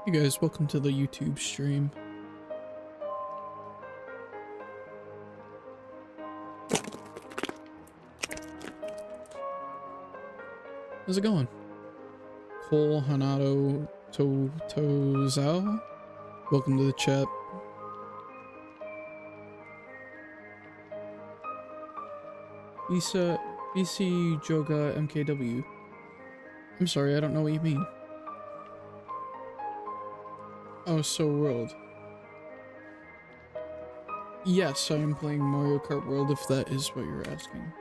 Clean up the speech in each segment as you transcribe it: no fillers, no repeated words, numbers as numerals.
Hey guys, welcome to the YouTube stream. How's it going? Cole Hanato Tozao? Welcome to the chat. BC Joga MKW. I'm sorry, I don't know what you mean. Oh, So World. Yes, I am playing Mario Kart World if that is what you're asking.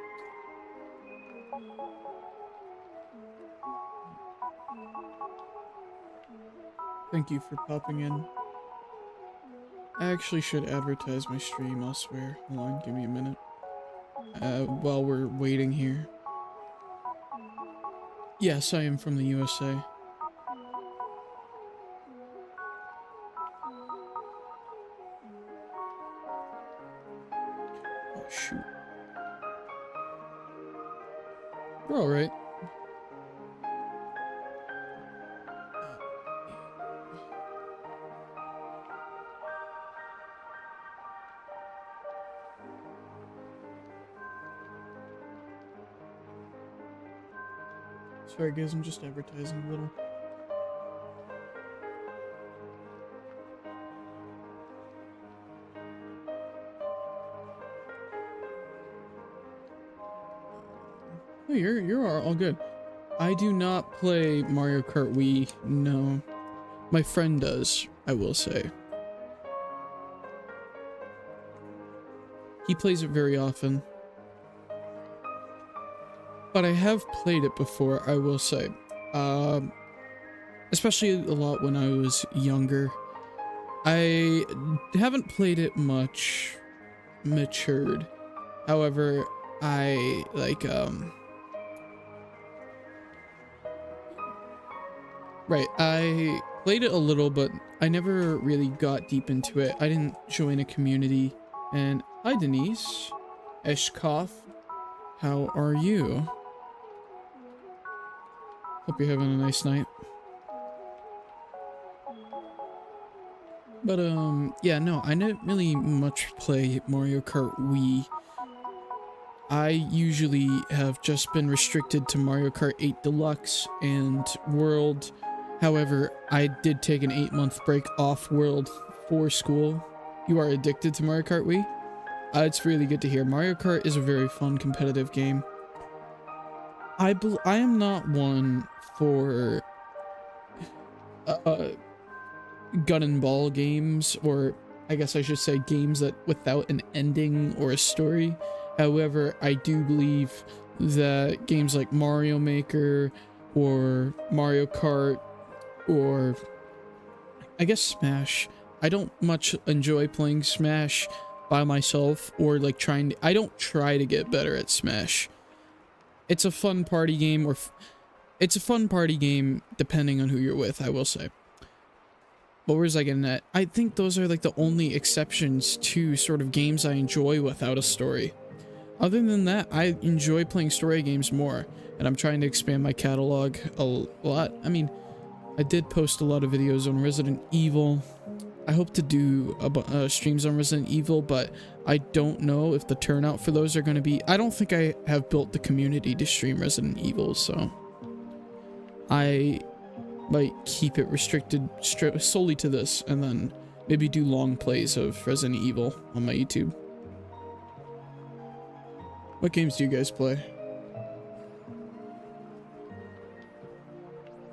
Thank you for popping in. I actually should advertise my stream elsewhere. Hold on, give me a minute. While we're waiting here. Yes, I am from the USA. Oh, shoot. We're alright. Sorry guys, I'm just advertising a little. Oh, you're all good. I do not play Mario Kart Wii, no. My friend does, I will say. He plays it very often. But I have played it before, I will say. Especially a lot when I was younger. I haven't played it much matured. However, I right, I played it a little, but I never really got deep into it. I didn't join a community. And hi Denise. Eshkoff, how are you? Hope you're having a nice night. But, yeah, no, I didn't really much play Mario Kart Wii. I usually have just been restricted to Mario Kart 8 Deluxe and World. However, I did take an 8-month break off World for school. You are addicted to Mario Kart Wii? It's really good to hear. Mario Kart is a very fun competitive game. I am not one for gun and ball games, or I guess I should say games that without an ending or a story. However, I do believe that games like Mario Maker or Mario Kart or I guess Smash, I don't much enjoy playing Smash by myself or like I don't try to get better at Smash. It's a fun party game, it's a fun party game depending on who you're with, I will say. What was I getting at? I think those are like the only exceptions to sort of games I enjoy without a story. Other than that, I enjoy playing story games more, and I'm trying to expand my catalog a lot. I mean, I did post a lot of videos on Resident Evil. I hope to do streams on Resident Evil, but I don't know if the turnout for those are going to be... I don't think I have built the community to stream Resident Evil, so I might keep it restricted solely to this, and then maybe do long plays of Resident Evil on my YouTube. What games do you guys play?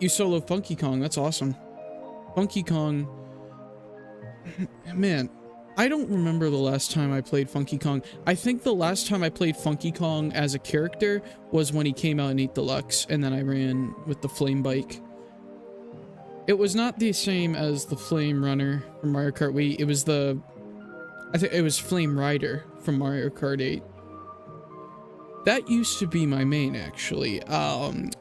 You solo Funky Kong, that's awesome. Funky Kong... Man, I don't remember the last time I played Funky Kong. I think the last time I played Funky Kong as a character was when he came out in 8 Deluxe, and then I ran with the Flame Bike. It was not the same as the Flame Runner from Mario Kart Wii. It was I think it was Flame Rider from Mario Kart 8. That used to be my main, actually.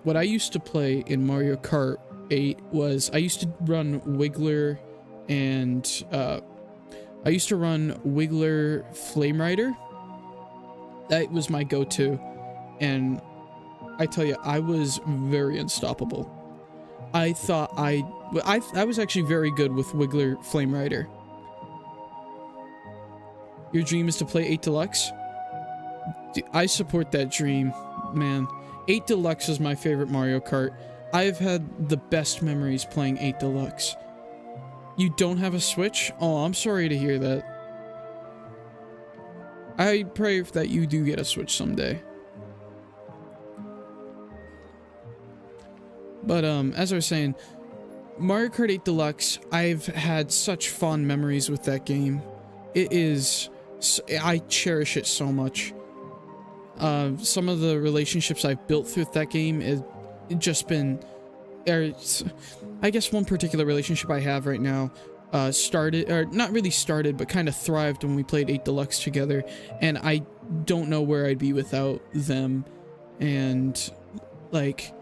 What I used to play in Mario Kart 8 was I used to run Wiggler and I used to run Wiggler Flame Rider. That was my go-to, and I tell you, I was very unstoppable. I thought I was actually very good with Wiggler Flame Rider. Your dream is to play 8 Deluxe? I support that dream, man. 8 Deluxe is my favorite Mario Kart. I've had the best memories playing 8 Deluxe. You don't have a Switch? Oh, I'm sorry to hear that. I pray that you do get a Switch someday. But, as I was saying, Mario Kart 8 Deluxe, I've had such fond memories with that game. It is... I cherish it so much. Some of the relationships I've built through that game has just been... I guess one particular relationship I have right now started, or not really started, but kind of thrived when we played 8 Deluxe together, and I don't know where I'd be without them. And, like,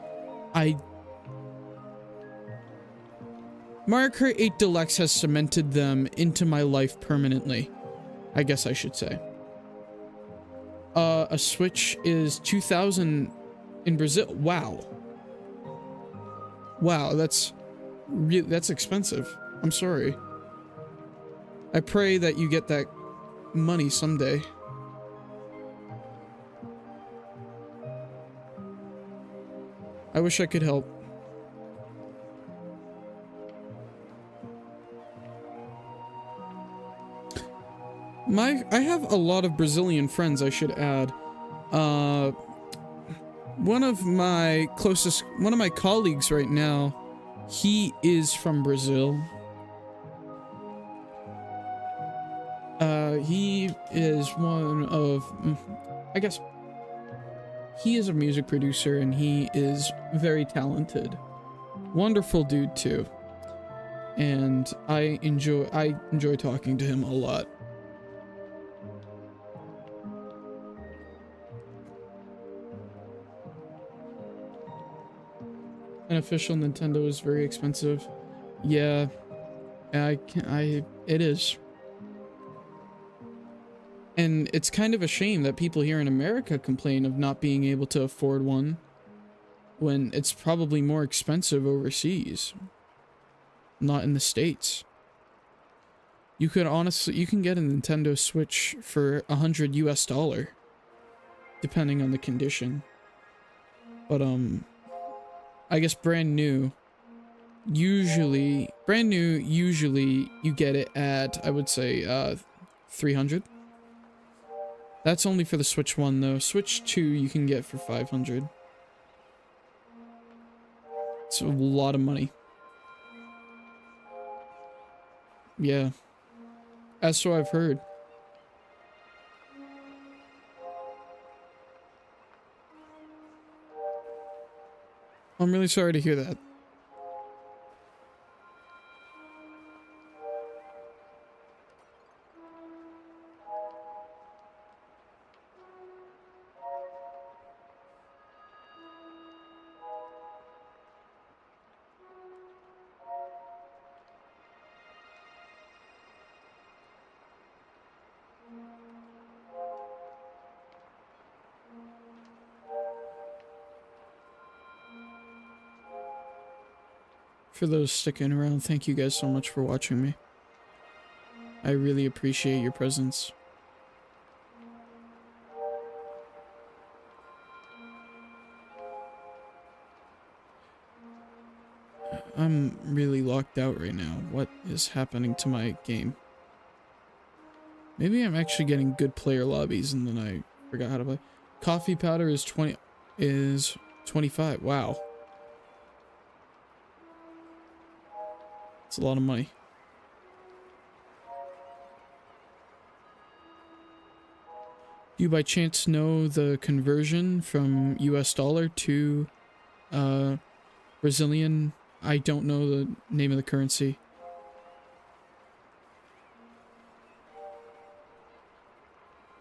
Mario Kart 8 Deluxe has cemented them into my life permanently, I guess I should say. A Switch is 2,000 in Brazil. Wow. Wow, that's expensive. I'm sorry. I pray that you get that money someday. I wish I could help. I have a lot of Brazilian friends, I should add. One of my colleagues right now, he is from Brazil. He is one of, I guess, he is a music producer and he is very talented. Wonderful dude too. And I enjoy talking to him a lot. An official Nintendo is very expensive. Yeah, it is. And it's kind of a shame that people here in America complain of not being able to afford one when it's probably more expensive overseas. Not in the States. You can get a Nintendo Switch for $100 US, depending on the condition. But, I guess brand new, usually you get it at, I would say, 300. That's only for the Switch 1 though. Switch 2 you can get for 500. It's a lot of money. Yeah. As so I've heard. I'm really sorry to hear that. For those sticking around, thank you guys so much for watching me. I really appreciate your presence. I'm really locked out right now. What is happening to my game? Maybe I'm actually getting good player lobbies and then I forgot how to play. Coffee powder is 25. Wow. It's a lot of money. Do you by chance know the conversion from US dollar to Brazilian? I don't know the name of the currency.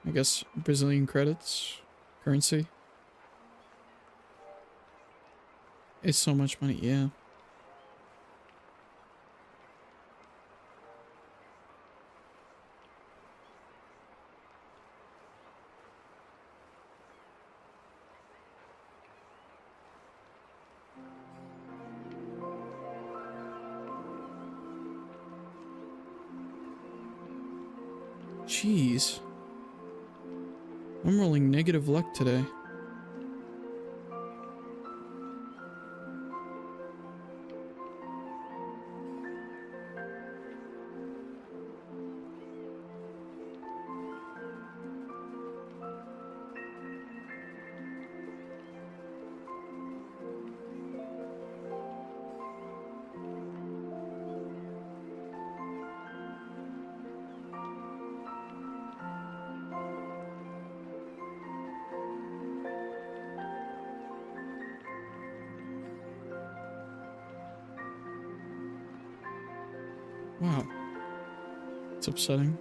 I guess Brazilian credits currency. It's so much money, yeah. Jeez. I'm rolling negative luck today. Wow. It's upsetting.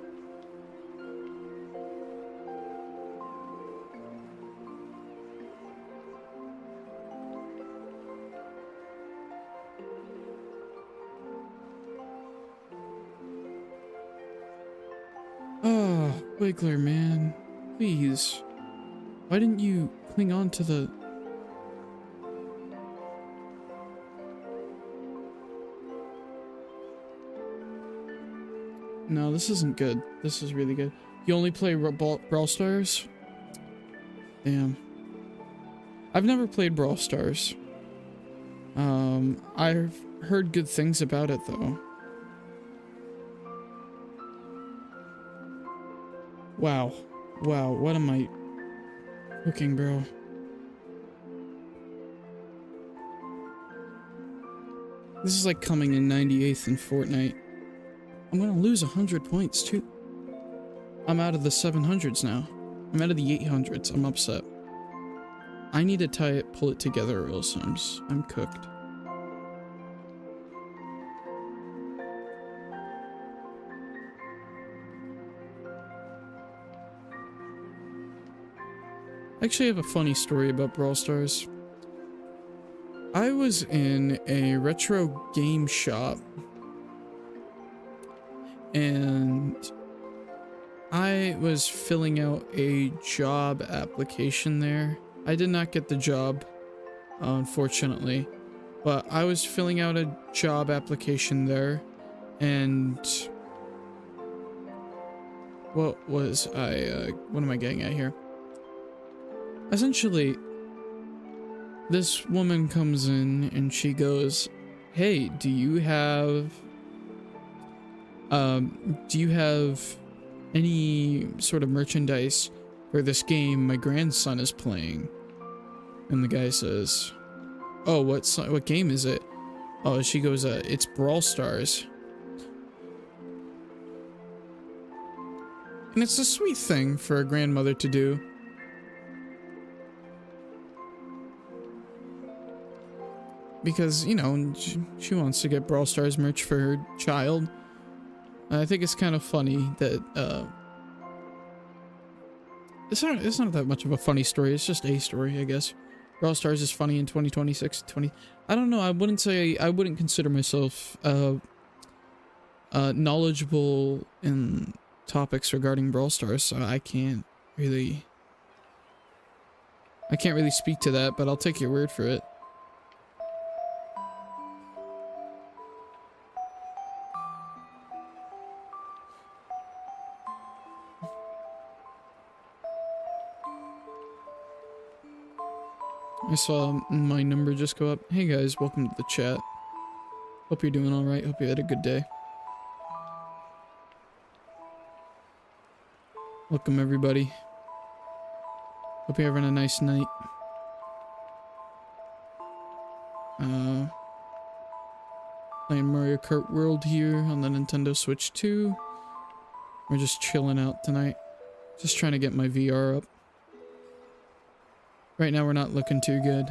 Oh, Wiggler, man. Please. Why didn't you cling on to the... No, this isn't good. This is really good. You only play Brawl Stars? Damn. I've never played Brawl Stars. I've heard good things about it, though. Wow. Wow, what am I cooking, bro? This is like coming in 98th in Fortnite. I'm gonna lose 100 points, too. I'm out of the 700s now. I'm out of the 800s. I'm upset. I need to pull it together or else I'm cooked. I actually have a funny story about Brawl Stars. I was in a retro game shop and I was filling out a job application there. I did not get the job, unfortunately, but I was filling out a job application there, and what am I getting at here? Essentially, this woman comes in and she goes, "Hey, do you have any sort of merchandise for this game my grandson is playing?" And the guy says, "Oh, what game is it?" Oh, she goes, "It's Brawl Stars." And it's a sweet thing for a grandmother to do. Because, you know, she wants to get Brawl Stars merch for her child. I think it's kind of funny that, it's not that much of a funny story, it's just a story, I guess. Brawl Stars is funny in 2026, I don't know, I wouldn't consider myself, knowledgeable in topics regarding Brawl Stars, so I can't really speak to that, but I'll take your word for it. I saw my number just go up. Hey guys, welcome to the chat. Hope you're doing alright. Hope you had a good day. Welcome everybody. Hope you're having a nice night. Playing Mario Kart World here on the Nintendo Switch 2. We're just chilling out tonight. Just trying to get my VR up. Right now we're not looking too good.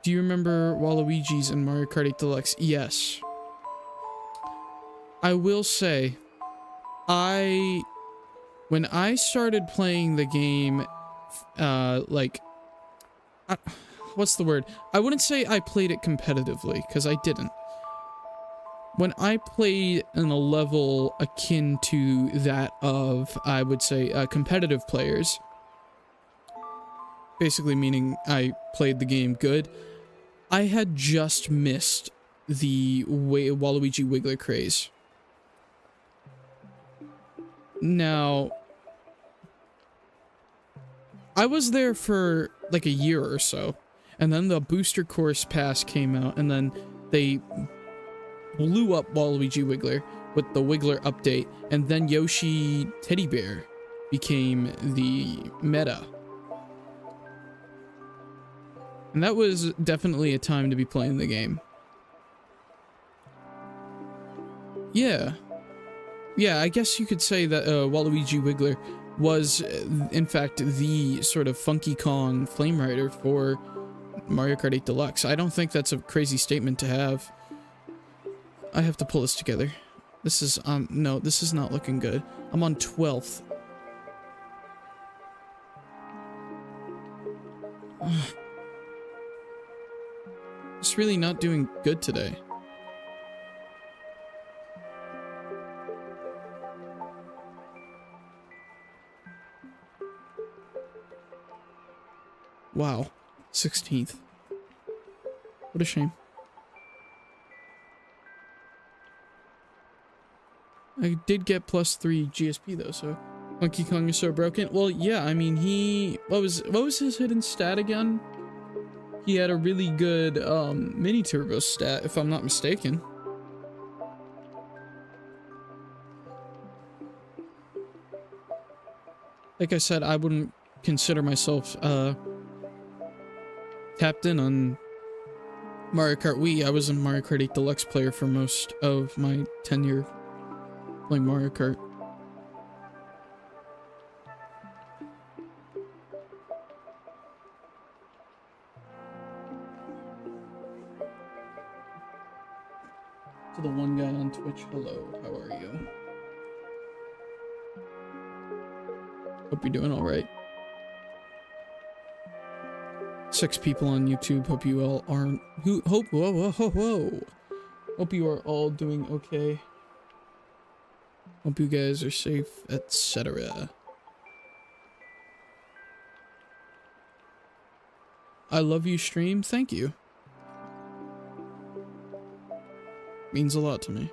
Do you remember Waluigi's in Mario Kart 8 Deluxe? Yes. I will say, when I started playing the game, what's the word? I wouldn't say I played it competitively, because I didn't. When I played in a level akin to that of, I would say, competitive players, basically meaning I played the game good, I had just missed the Waluigi Wiggler craze. Now, I was there for like a year or so, and then the Booster Course Pass came out, and then they blew up Waluigi Wiggler with the Wiggler update, and then Yoshi Teddy Bear became the meta. And that was definitely a time to be playing the game. Yeah. Yeah, I guess you could say that Waluigi Wiggler was, in fact, the sort of Funky Kong Flame Rider for Mario Kart 8 Deluxe. I don't think that's a crazy statement to have. I have to pull this together. This is, no, this is not looking good. I'm on 12th. It's really not doing good today. Wow. 16th. What a shame. I did get +3 GSP though, so Funky Kong is so broken. Well, yeah, I mean, what was his hidden stat again? He had a really good mini turbo stat, if I'm not mistaken. Like I said, I wouldn't consider myself tapped in on Mario Kart Wii. I was a Mario Kart 8 Deluxe player for most of my tenure playing Mario Kart. To the one guy on Twitch, hello, how are you? Hope you're doing alright. 6 people on YouTube, hope you all aren't, hope you are all doing okay. Hope you guys are safe, etc. I love you stream, thank you. Means a lot to me.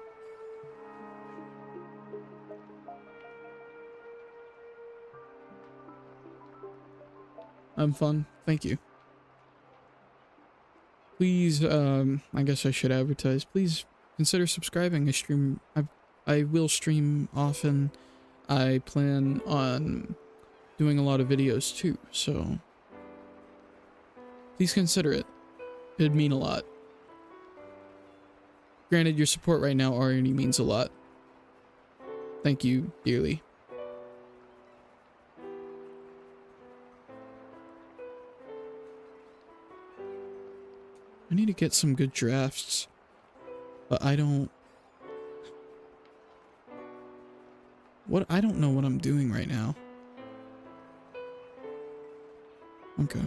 I'm fun, thank you. Please, I guess I should advertise. Please consider subscribing. I will stream often. I plan on doing a lot of videos too, so please consider it. It'd mean a lot. Granted, your support right now already means a lot. Thank you dearly. I need to get some good drafts, but I don't know what I'm doing right now. Okay.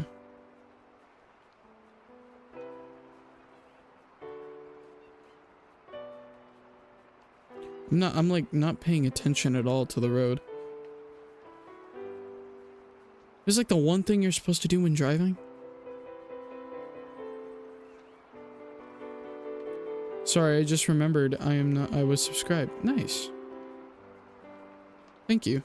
I'm like not paying attention at all to the road. It's like the one thing you're supposed to do when driving. Sorry, I just remembered I was subscribed. Nice. Thank you.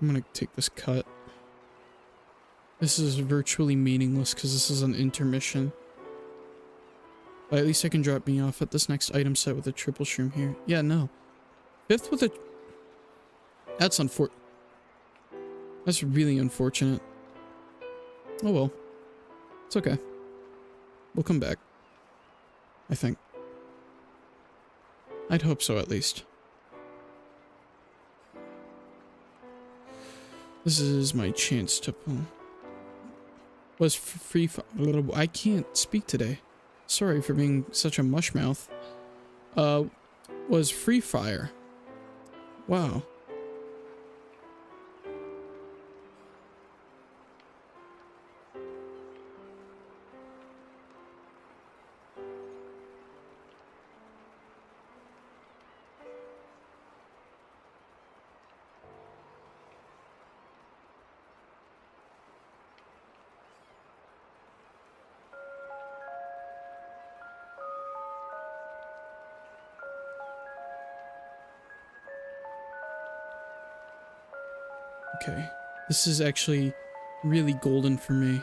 I'm gonna take this cut. This is virtually meaningless because this is an intermission. But at least I can drop me off at this next item set with a triple shroom here. Yeah, no. 5th with a... That's That's really unfortunate. Oh well. It's okay. We'll come back. I think. I'd hope so, at least. This is my chance to pull. Was free... I can't speak today. Sorry for being such a mushmouth. Was Free Fire. Wow. Okay. This is actually really golden for me.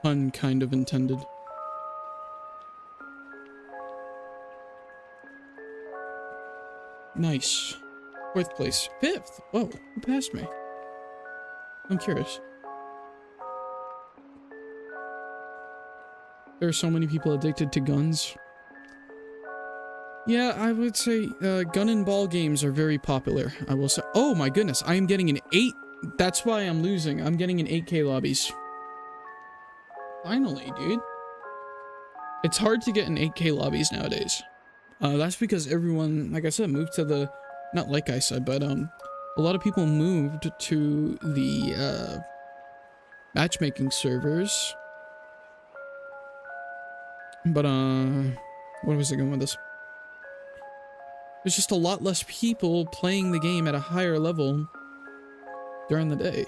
Pun kind of intended. Nice. 4th place. 5th. Whoa, who passed me? I'm curious. There are so many people addicted to guns. Yeah, I would say gun and ball games are very popular. I will say. Oh my goodness, I am getting an 8. That's why I'm losing. I'm getting an 8K lobbies. Finally, dude. It's hard to get an 8K lobbies nowadays. That's because everyone, like I said, moved to the... Not like I said, but a lot of people moved to the matchmaking servers. But what was I going with this? There's just a lot less people playing the game at a higher level during the day.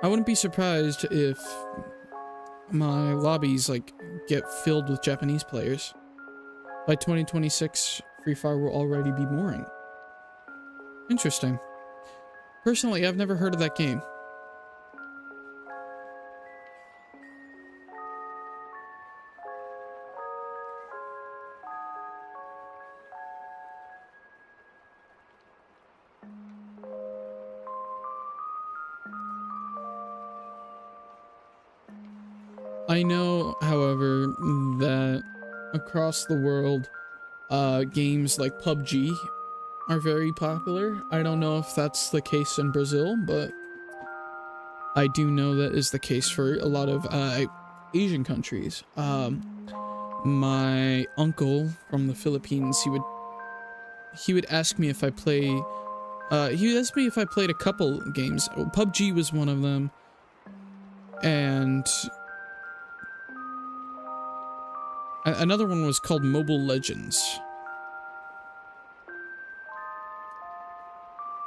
I wouldn't be surprised if my lobbies like get filled with Japanese players. By 2026, Free Fire will already be boring. Interesting. Personally, I've never heard of that game. I know, however, that across the world, games like PUBG are very popular. I don't know if that's the case in Brazil, but I do know that is the case for a lot of Asian countries. My uncle from the Philippines, he would ask me if I play. He would ask me if I played a couple games. PUBG was one of them, and another one was called Mobile Legends.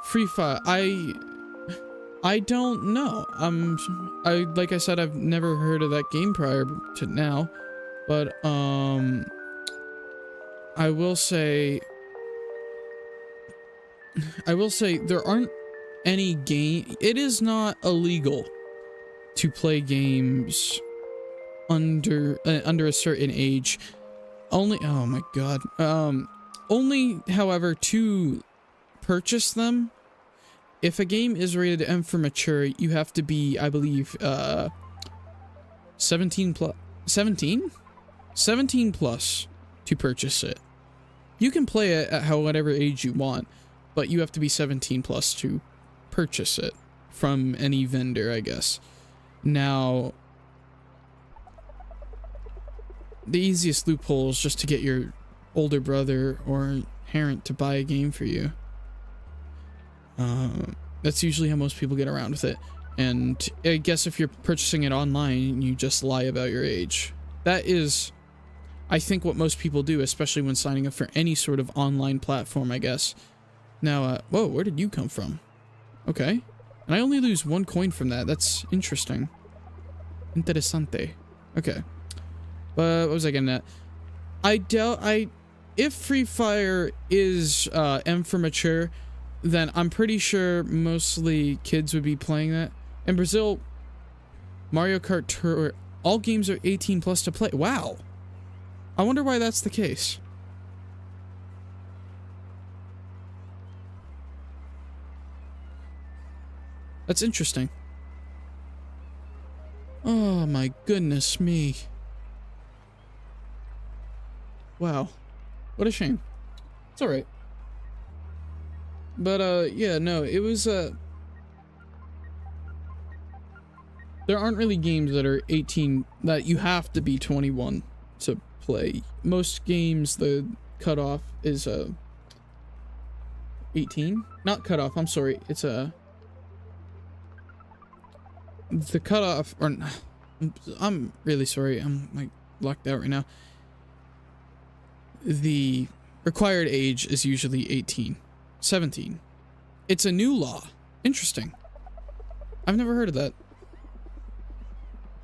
Free Fire, I don't know. Like I said, I've never heard of that game prior to now, but I will say there aren't any game. It is not illegal to play games under a certain age. Only, oh my god. Only, however, to purchase them, if a game is rated M for mature, you have to be, I believe, 17 plus to purchase it. You can play it at whatever age you want, but you have to be 17 plus to purchase it from any vendor, I guess. Now, the easiest loophole is just to get your older brother or parent to buy a game for you. That's usually how most people get around with it. And I guess if you're purchasing it online, you just lie about your age. That is, I think, what most people do, especially when signing up for any sort of online platform, I guess. Now, whoa, where did you come from? Okay. And I only lose 1 coin from that. That's interesting. Interessante. Okay. But what was I getting at? If Free Fire is M for mature, then I'm pretty sure mostly kids would be playing that. In Brazil, Mario Kart Tour, all games are 18 plus to play. Wow. I wonder why that's the case. That's interesting. Oh my goodness me. Wow. What a shame. It's alright. But, yeah, no, it was, there aren't really games that are 18, that you have to be 21 to play. Most games, the cutoff is, 18? Not cutoff, I'm sorry, it's, the cutoff, or, I'm really sorry, I'm, like, locked out right now. The required age is usually 18. 17. It's a new law. Interesting. I've never heard of that.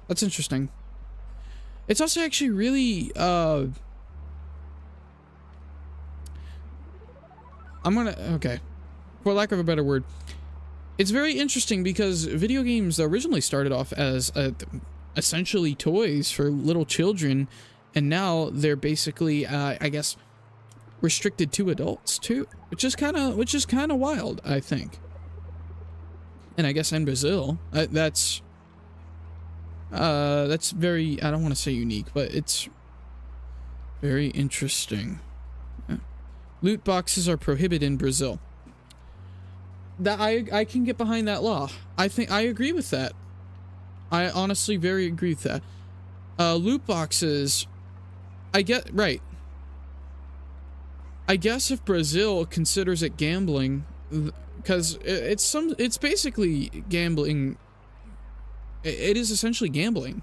That's interesting. It's also actually really, okay, for lack of a better word, it's very interesting because video games originally started off as essentially toys for little children, and now they're basically, I guess, restricted to adults too, which is kind of wild, I think. And I guess in Brazil, that's very, I don't want to say unique, but it's very interesting. Loot boxes are prohibited in Brazil. That I can get behind that law. I think I agree with that. I honestly very agree with that. Loot boxes, I get right. I guess if Brazil considers it gambling, because it's basically gambling. It is essentially gambling.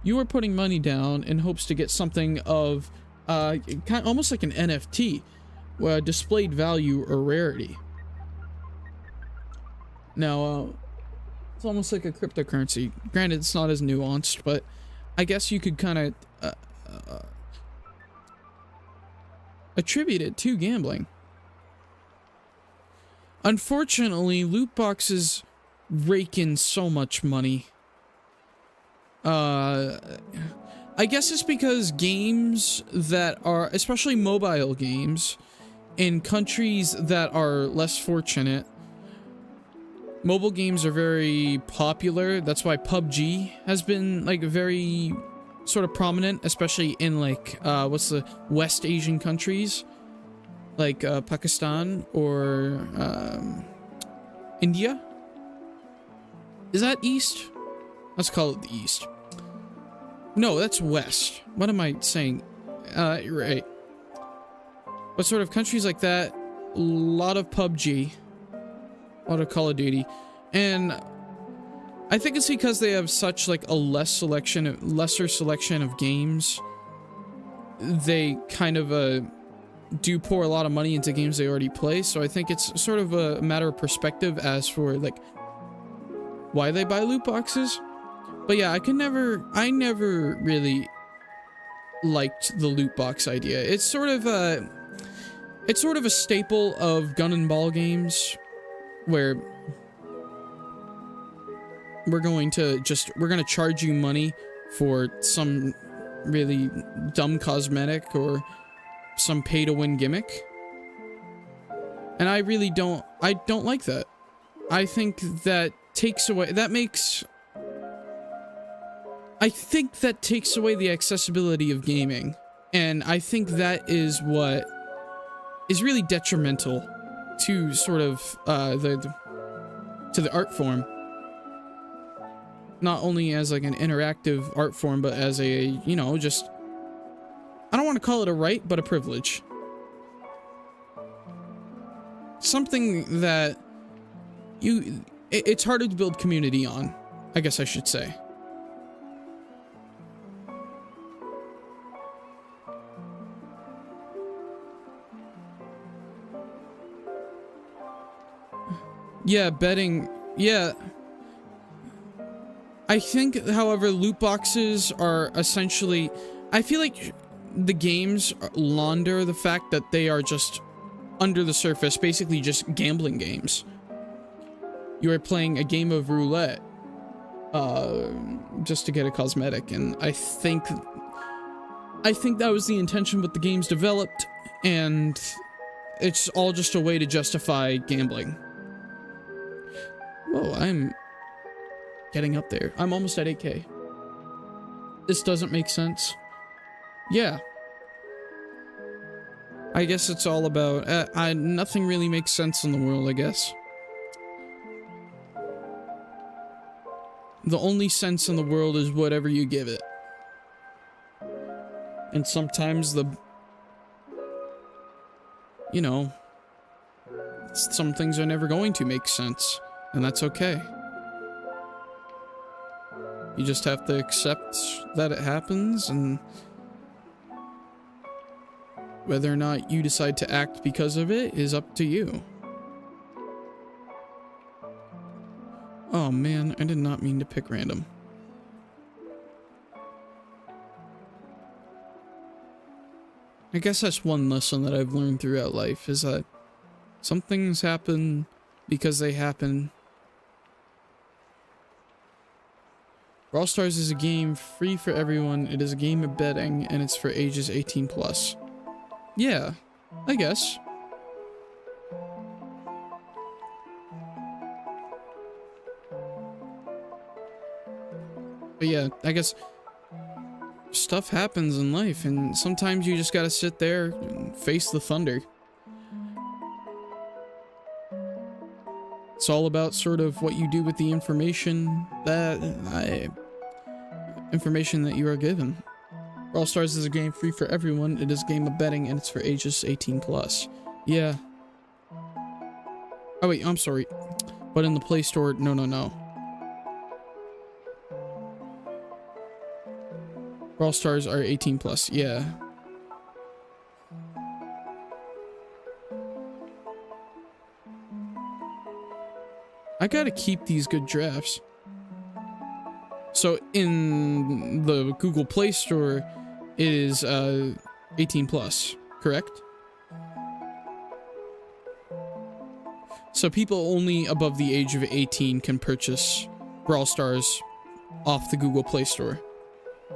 You are putting money down in hopes to get something of almost like an NFT, displayed value or rarity. Now, it's almost like a cryptocurrency. Granted, it's not as nuanced, but I guess you could kind of attribute it to gambling. Unfortunately, loot boxes rake in so much money. I guess it's because games that are, especially mobile games, in countries that are less fortunate, mobile games are very popular. That's why PUBG has been like very sort of prominent, especially in like what's the West Asian countries, like Pakistan or India. Is that East? Let's call it the East. No, that's West. What am I saying? You're right. But sort of countries like that, a lot of PUBG, a lot of Call of Duty, and I think it's because they have such like a lesser selection of games. They kind of do pour a lot of money into games they already play, so I think it's sort of a matter of perspective as for like why they buy loot boxes. But yeah, I never really liked the loot box idea. It's sort of a staple of gun and ball games where we're going to charge you money for some really dumb cosmetic or some pay to win gimmick. And I don't like that. I think that takes away the accessibility of gaming. And I think that is what is really detrimental to sort of the art form. Not only as like an interactive art form, but as a, you know, just, I don't want to call it a right, but a privilege. Something that it's harder to build community on, I guess I should say. Yeah, betting. Yeah. I think, however, loot boxes are essentially, I feel like the games launder the fact that they are just under the surface, basically just gambling games. You are playing a game of roulette just to get a cosmetic, and I think that was the intention with the games developed, and it's all just a way to justify gambling. Whoa, I'm getting up there. I'm almost at 8K. This doesn't make sense. Yeah. I guess it's all about... nothing really makes sense in the world, I guess. The only sense in the world is whatever you give it. And sometimes you know, some things are never going to make sense. And that's okay. You just have to accept that it happens, and whether or not you decide to act because of it is up to you. Oh man, I did not mean to pick random. I guess that's one lesson that I've learned throughout life, is that Some things happen because they happen. Brawl Stars is a game free for everyone. It is a game of betting, and it's for ages 18 plus. Yeah, I guess. But yeah, I guess stuff happens in life, and sometimes you just gotta sit there and face the thunder. It's all about sort of what you do with the information that you are given. Brawl Stars is a game free for everyone. It is a game of betting, and it's for ages 18 plus. Yeah. Oh wait, I'm sorry. But in the Play Store, no. Brawl Stars are 18 plus, yeah. I gotta keep these good drafts. So in the Google Play Store, it is 18 plus, correct? So people only above the age of 18 can purchase Brawl Stars off the Google Play Store.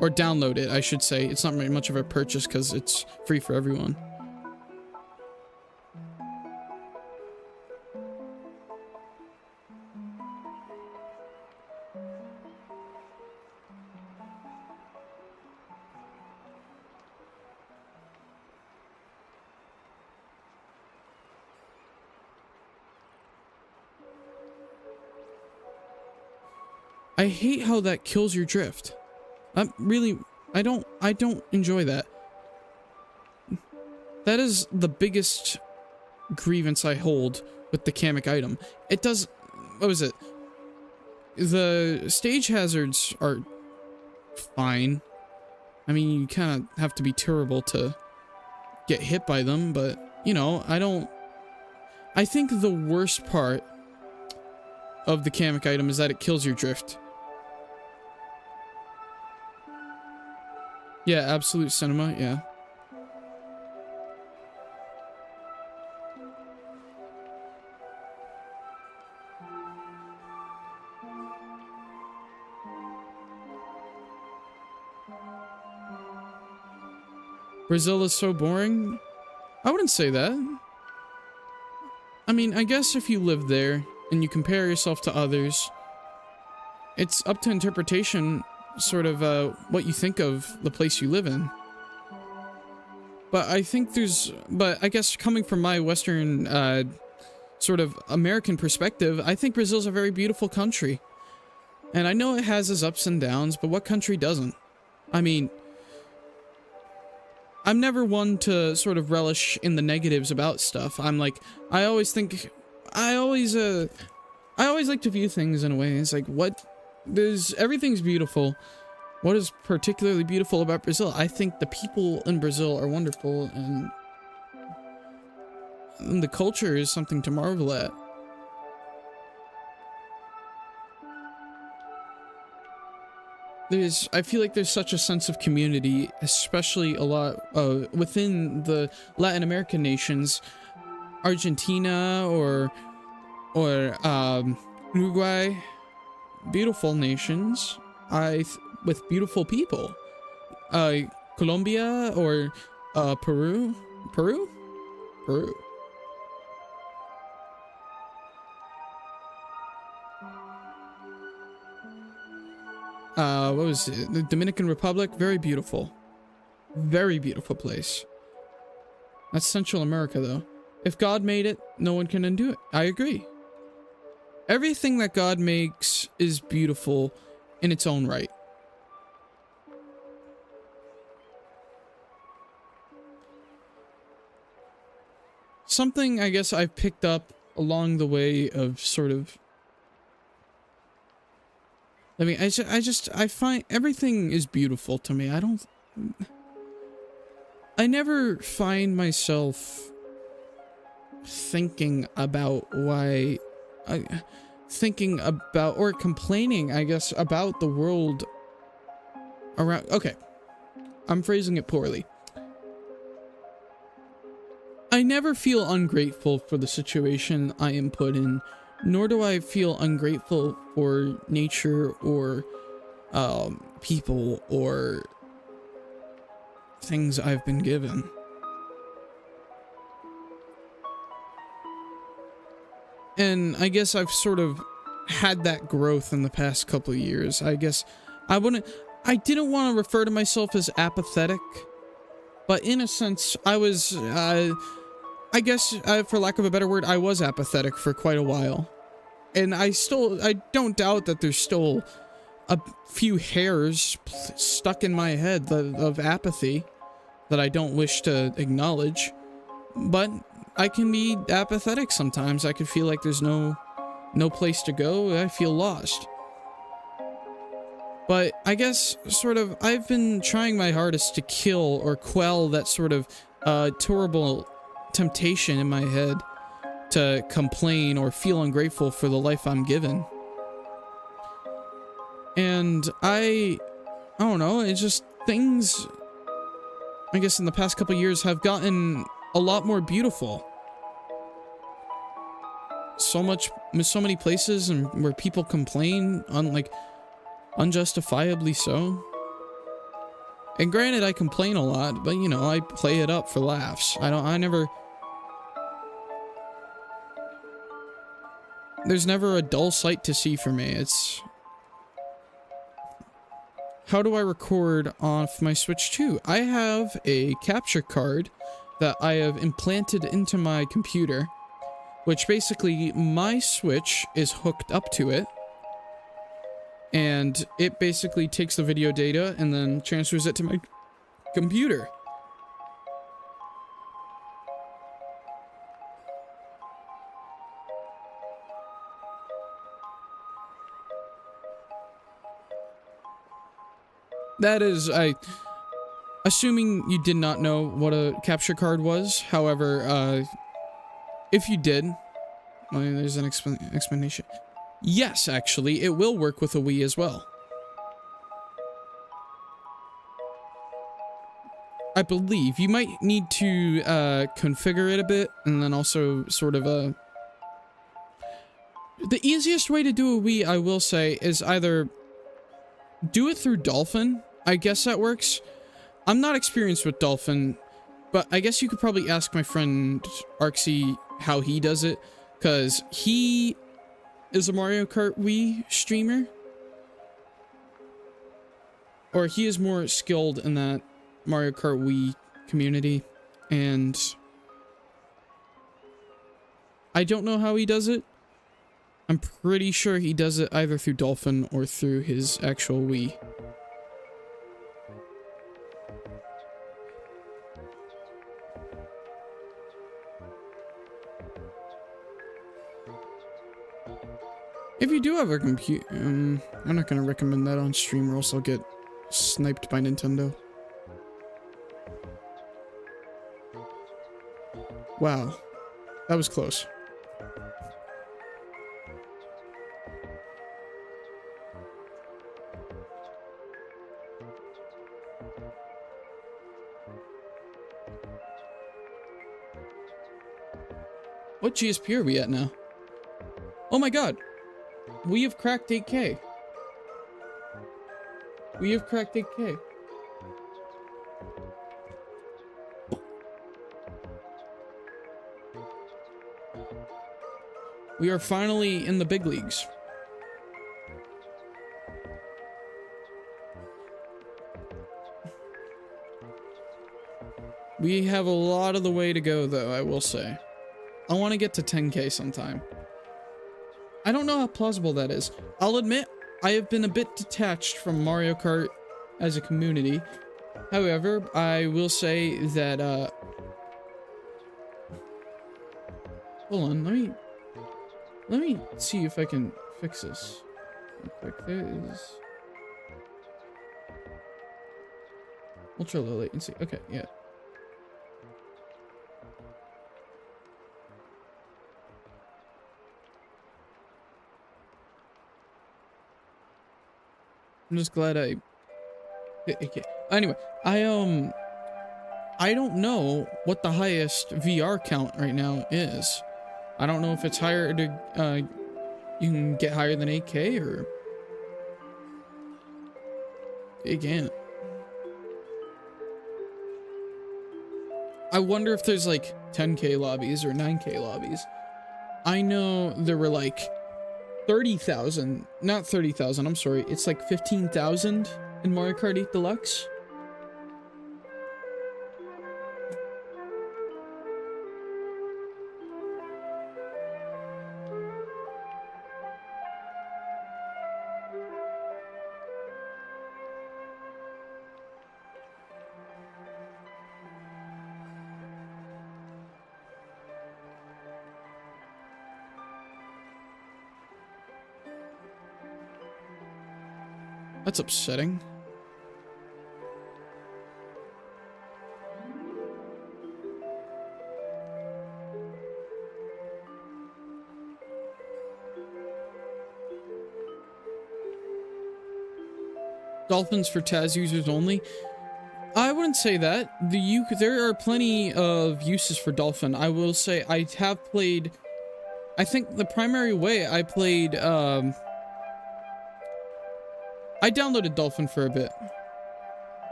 Or download it, I should say. It's not very much of a purchase because it's free for everyone. I hate how that kills your drift. I don't enjoy that. That is the biggest grievance I hold with the Kamek item. It does, what was it? The stage hazards are fine. I mean, you kind of have to be terrible to get hit by them, but, you know, I think the worst part of the Kamek item is that it kills your drift. Yeah, Absolute Cinema, yeah. Brazil is so boring? I wouldn't say that. I mean, I guess if you live there and you compare yourself to others, it's up to interpretation, sort of what you think of the place you live in. But I think I guess coming from my Western sort of American perspective, I think Brazil's a very beautiful country. And I know it has its ups and downs, but what country doesn't? I mean, I'm never one to sort of relish in the negatives about stuff. I'm like, I always like to view things in a way. It's like, everything's beautiful. What is particularly beautiful about Brazil? I think the people in Brazil are wonderful, and the culture is something to marvel at. I feel like there's such a sense of community, especially a lot within the Latin American nations, Argentina or Uruguay, beautiful nations, with beautiful people. Colombia or Peru. What was it? The Dominican Republic, very beautiful. Very beautiful place. That's Central America, though. If God made it, no one can undo it. I agree. Everything that God makes is beautiful in its own right. Something I guess I've picked up along the way of sort of, I mean, I find everything is beautiful to me. I never find myself thinking about or complaining, I guess, about the world around. Okay, I'm phrasing it poorly. I never feel ungrateful for the situation I am put in, nor do I feel ungrateful for nature or people or things I've been given. And I guess I've sort of had that growth in the past couple of years. I guess I didn't want to refer to myself as apathetic, but in a sense, I was, I guess, for lack of a better word, I was apathetic for quite a while. And I don't doubt that there's still a few hairs stuck in my head of apathy that I don't wish to acknowledge. But I can be apathetic sometimes. I can feel like there's no place to go. I feel lost. But I guess, sort of, I've been trying my hardest to kill or quell that sort of terrible temptation in my head to complain or feel ungrateful for the life I'm given. And I don't know, it's just things, I guess, in the past couple years have gotten a lot more beautiful. So many places and where people complain unjustifiably so. And granted, I complain a lot, but you know, I play it up for laughs. There's never a dull sight to see for me. It's, how do I record off my Switch 2? I have a capture card that I have implanted into my computer, which basically my Switch is hooked up to it, and it basically takes the video data and then transfers it to my computer. That is, assuming you did not know what a capture card was. However, if you did, well, there's an explanation. Yes, actually, it will work with a Wii as well. I believe you might need to configure it a bit, and then also sort of the easiest way to do a Wii, I will say, is either do it through Dolphin. I guess that works. I'm not experienced with Dolphin, but I guess you could probably ask my friend Arksy how he does it, because he is a Mario Kart Wii streamer. Or he is more skilled in that Mario Kart Wii community, and I don't know how he does it. I'm pretty sure he does it either through Dolphin or through his actual Wii. If you do have a computer, I'm not going to recommend that on stream or else I'll get sniped by Nintendo. Wow, that was close. What GSP are we at now? Oh my god! We have cracked 8K. We have cracked 8K. We are finally in the big leagues. We have a lot of the way to go, though, I will say. I want to get to 10K sometime. I don't know how plausible that is. I'll admit, I have been a bit detached from Mario Kart as a community. However, I will say that, hold on, let me see if I can fix this real quick. There is ultra low latency. Okay, yeah. I'm just glad I... Okay. Anyway, I don't know what the highest VR count right now is. I don't know if it's higher to, you can get higher than 8K or... You can't. I wonder if there's like 10K lobbies or 9K lobbies. I know there were like 30,000, not 30,000, I'm sorry. It's like 15,000 in Mario Kart 8 Deluxe. That's upsetting. Dolphins for Taz users only. I wouldn't say that. There are plenty of uses for Dolphin. I will say I have played... I think the primary way I played... I downloaded Dolphin for a bit.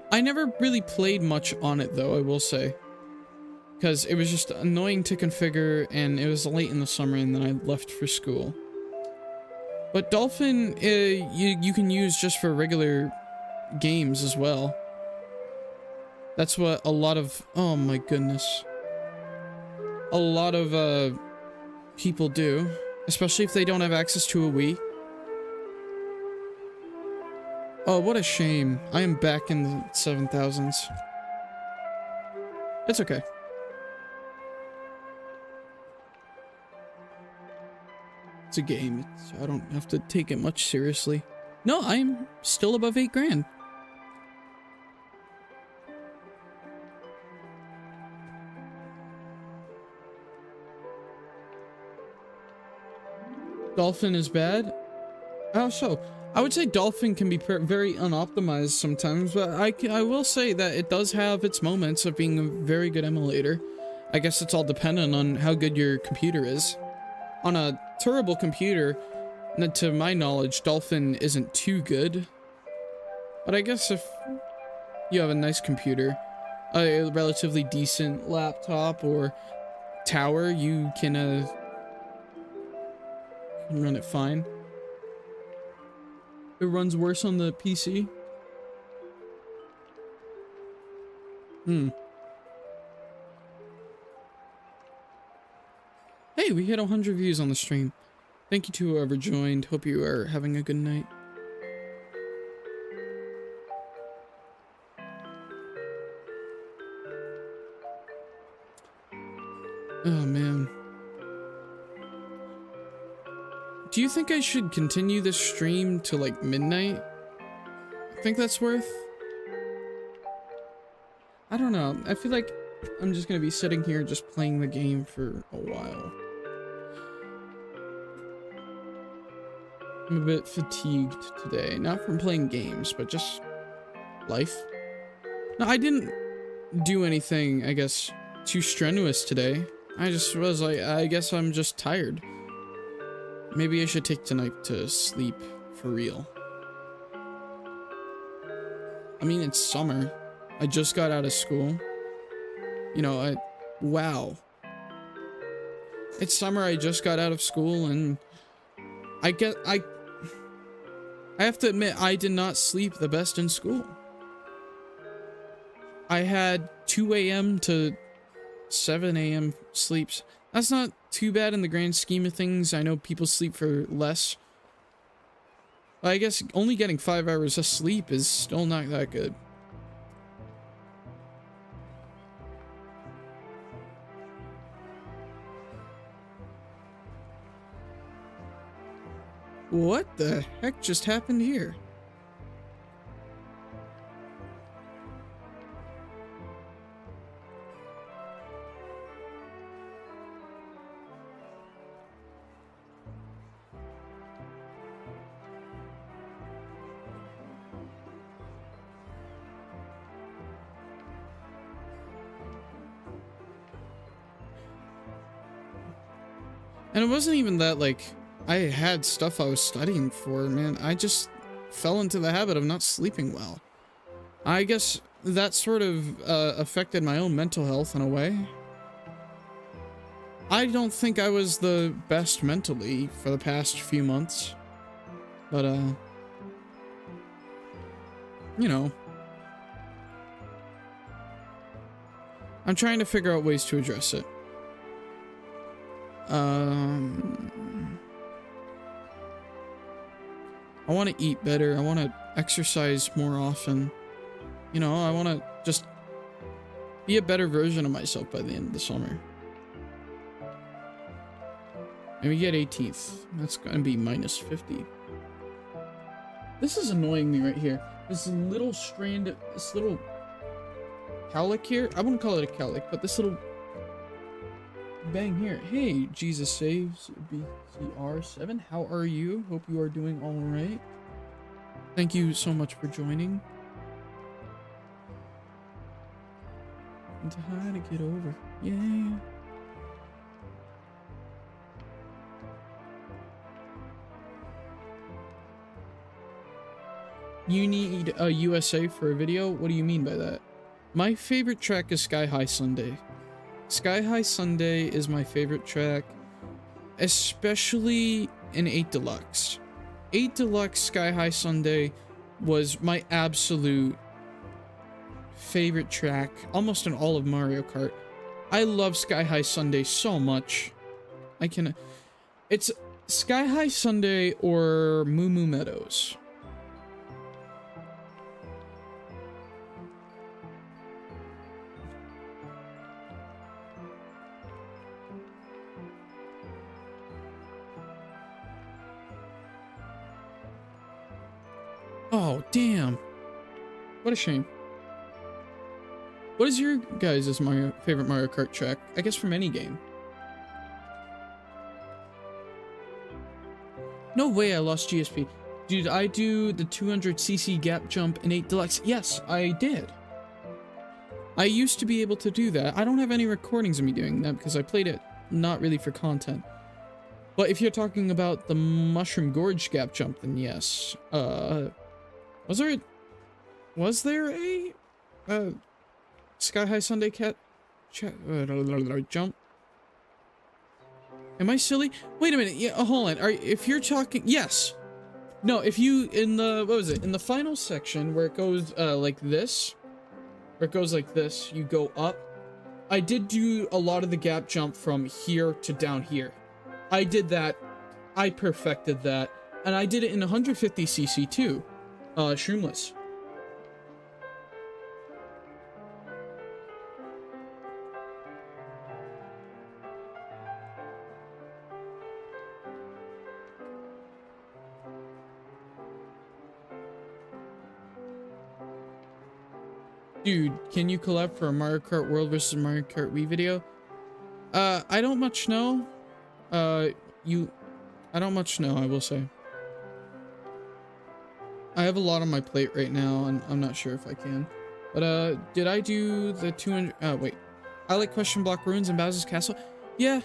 I never really played much on it, though, I will say. Because it was just annoying to configure, and it was late in the summer, and then I left for school. But Dolphin, you can use just for regular games as well. That's what a lot of... Oh my goodness. A lot of people do. Especially if they don't have access to a Wii. Oh, what a shame. I am back in the 7,000s. It's okay. It's a game. I don't have to take it much seriously. No, I'm still above 8 grand. Dolphin is bad? How so? I would say Dolphin can be very unoptimized sometimes, but I will say that it does have its moments of being a very good emulator. I guess it's all dependent on how good your computer is. On a terrible computer, to my knowledge, Dolphin isn't too good. But I guess if you have a nice computer, a relatively decent laptop or tower, you can run it fine. It runs worse on the PC. Hey, we hit 100 views on the stream. Thank you to whoever joined. Hope you are having a good night. Oh, man. Do you think I should continue this stream to, like, midnight? I think that's worth... I don't know. I feel like I'm just gonna be sitting here just playing the game for a while. I'm a bit fatigued today. Not from playing games, but just life. No, I didn't do anything, I guess, too strenuous today. I just was like, I guess I'm just tired. Maybe I should take tonight to sleep for real. I mean, it's summer. I just got out of school. You know, wow. It's summer, I just got out of school, and I have to admit, I did not sleep the best in school. I had 2 a.m. to 7 a.m. sleeps. That's not too bad in the grand scheme of things. I know people sleep for less. I guess only getting 5 hours of sleep is still not that good. What the heck just happened here? And it wasn't even that, like, I had stuff I was studying for, man. I just fell into the habit of not sleeping well. I guess that sort of affected my own mental health in a way. I don't think I was the best mentally for the past few months. But, you know. I'm trying to figure out ways to address it. I want to eat better. I want to exercise more often. You know, I want to just be a better version of myself by the end of the summer. And we get 18th. That's going to be minus 50. This is annoying me right here. This little strand, this little cowlick here. I wouldn't call it a cowlick, but this little bang here. Hey, Jesus Saves BCR7. How are you? Hope you are doing all right. Thank you so much for joining. And to how to get over. Yeah. You need a USA for a video? What do you mean by that? My favorite track is Sky High Sunday. Sky High Sunday is my favorite track, especially in 8 Deluxe. 8 Deluxe Sky High Sunday was my absolute favorite track, almost in all of Mario Kart. I love Sky High Sunday so much. It's Sky High Sunday or Moo Moo Meadows. Oh, damn. What a shame. What is your guys' favorite Mario Kart track? I guess from any game. No way I lost GSP. Did I do the 200cc gap jump in 8 Deluxe? Yes, I did. I used to be able to do that. I don't have any recordings of me doing that because I played it not really for content. But if you're talking about the Mushroom Gorge gap jump, then yes. Was there a Sky High Sunday jump? Am I silly? Wait a minute. Yeah, hold on. If you're talking, yes. No, if you in the in the final section where it goes like this, where it goes like this, you go up. I did do a lot of the gap jump from here to down here. I did that. I perfected that, and I did it in 150cc too. Shroomless. Dude, can you collab for a Mario Kart World versus Mario Kart Wii video? I don't much know. I don't much know, I will say. I have a lot on my plate right now, and I'm not sure if I can. But, did I do the 200... wait. I like Question Block Ruins and Bowser's Castle. Yeah.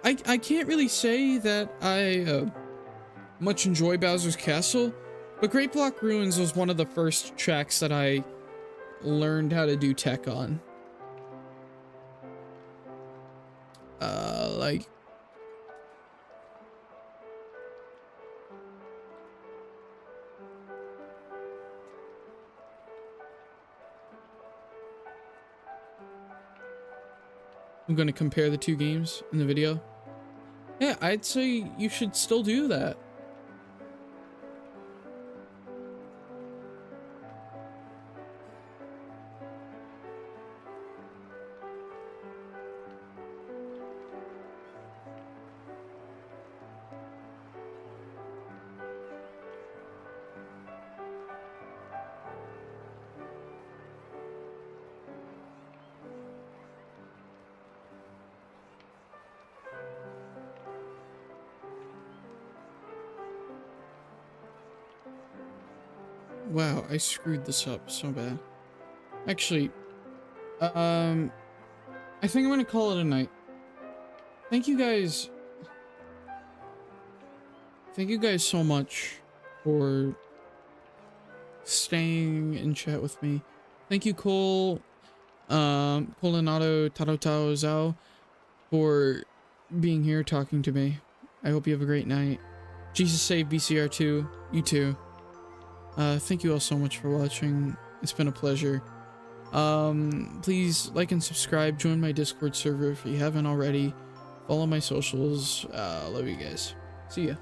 I can't really say that I, much enjoy Bowser's Castle, but Great Block Ruins was one of the first tracks that I learned how to do tech on. Like... I'm going to compare the two games in the video. Yeah, I'd say you should still do that. Wow, I screwed this up so bad. Actually, I think I'm gonna call it a night. Thank you guys thank you guys so much for staying in chat with me. Thank you, Cole, Colonado Tarotao Zhao, for being here talking to me. I hope you have a great night. Jesus save BCR2. You too. Thank you all so much for watching. It's been a pleasure. Please like and subscribe. Join my Discord server if you haven't already. Follow my socials. Love you guys. See ya.